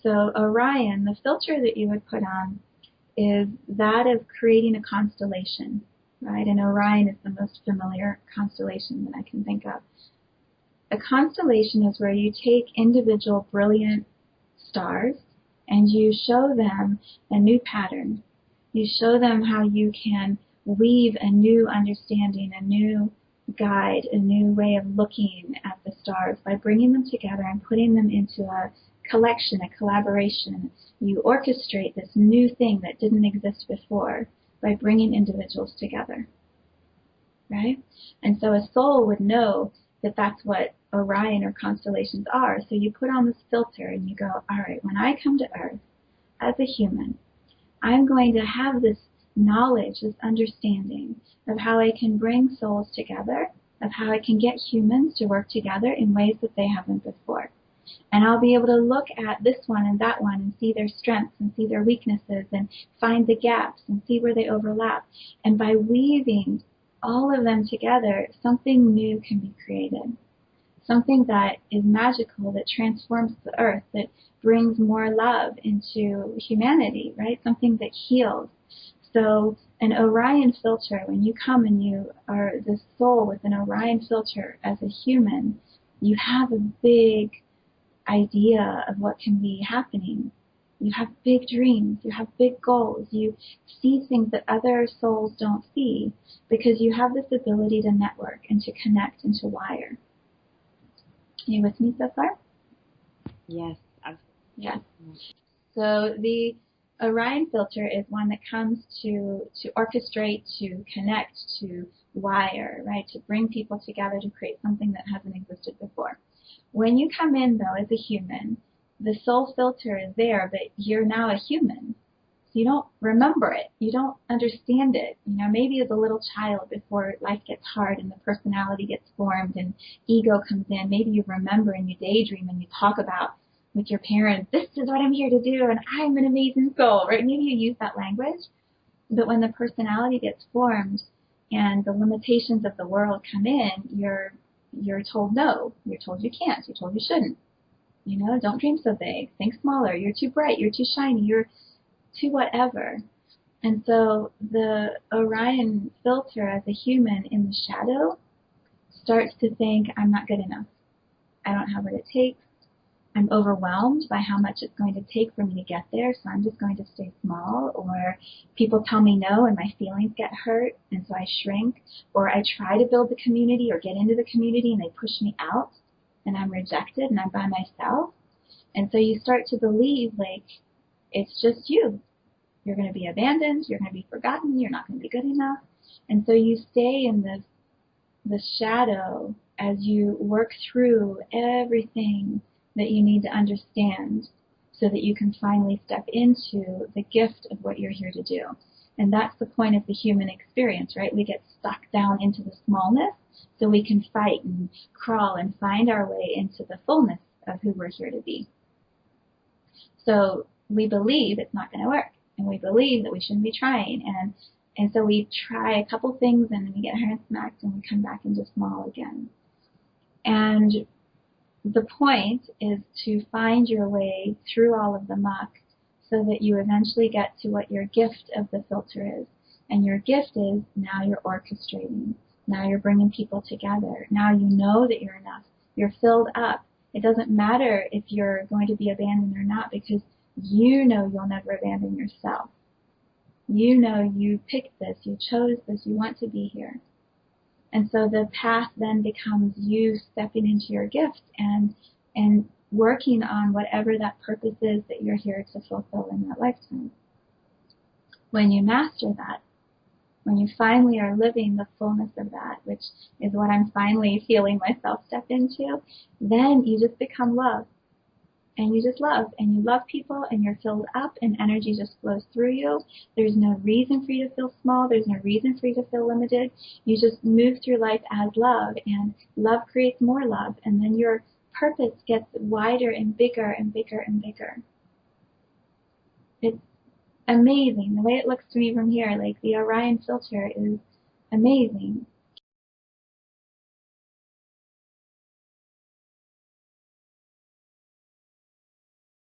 So Orion, the filter that you would put on is that of creating a constellation, right? And Orion is the most familiar constellation that I can think of. A constellation is where you take individual brilliant stars and you show them a new pattern. You show them how you can weave a new understanding, a new guide, a new way of looking at the stars by bringing them together and putting them into a collection, a collaboration. You orchestrate this new thing that didn't exist before by bringing individuals together, right? And so a soul would know that that's what Orion or constellations are. So you put on this filter and you go, all right, when I come to Earth as a human, I'm going to have this knowledge, this understanding of how I can bring souls together, of how I can get humans to work together in ways that they haven't before. And I'll be able to look at this one and that one and see their strengths and see their weaknesses and find the gaps and see where they overlap. And by weaving all of them together, something new can be created. Something that is magical, that transforms the earth, that brings more love into humanity, right? Something that heals. So an Orion filter, when you come and you are the soul with an Orion filter as a human, you have a big idea of what can be happening. You have big dreams, you have big goals, you see things that other souls don't see because you have this ability to network and to connect and to wire. Are you with me so far? Yes, absolutely. Yes. So the Orion filter is one that comes to orchestrate, to connect, to wire, right? To bring people together to create something that hasn't existed before. When you come in, though, as a human, the soul filter is there, but you're now a human. So you don't remember it. You don't understand it. You know, maybe as a little child before life gets hard and the personality gets formed and ego comes in, maybe you remember and you daydream and you talk about with your parents, this is what I'm here to do and I'm an amazing soul, right? Maybe you use that language. But when the personality gets formed and the limitations of the world come in, you're told no. You're told you can't. You're told you shouldn't. You know, don't dream so big. Think smaller. You're too bright. You're too shiny. You're too whatever. And so the Orion filter as a human in the shadow starts to think, I'm not good enough. I don't have what it takes. I'm overwhelmed by how much it's going to take for me to get there, so I'm just going to stay small. Or people tell me no and my feelings get hurt, and so I shrink. Or I try to build the community or get into the community and they push me out and I'm rejected and I'm by myself. And so you start to believe like it's just you. You're going to be abandoned, you're going to be forgotten, you're not going to be good enough. And so you stay in the shadow as you work through everything that you need to understand so that you can finally step into the gift of what you're here to do. And that's the point of the human experience, right? We get stuck down into the smallness so we can fight and crawl and find our way into the fullness of who we're here to be. So we believe it's not going to work, and we believe that we shouldn't be trying, and so we try a couple things and then we get hand smacked and we come back into small again. And the point is to find your way through all of the muck so that you eventually get to what your gift of the filter is. And your gift is now you're orchestrating. Now you're bringing people together. Now you know that you're enough. You're filled up. It doesn't matter if you're going to be abandoned or not because you know you'll never abandon yourself. You know you picked this. You chose this. You want to be here. And so the path then becomes you stepping into your gift and working on whatever that purpose is that you're here to fulfill in that lifetime. When you master that, when you finally are living the fullness of that, which is what I'm finally feeling myself step into, then you just become love. And you just love, and you love people, and you're filled up, and energy just flows through you. There's no reason for you to feel small. There's no reason for you to feel limited. You just move through life as love, and love creates more love, and then your purpose gets wider and bigger and bigger and bigger. It's amazing. The way it looks to me from here, like the Orion filter is amazing.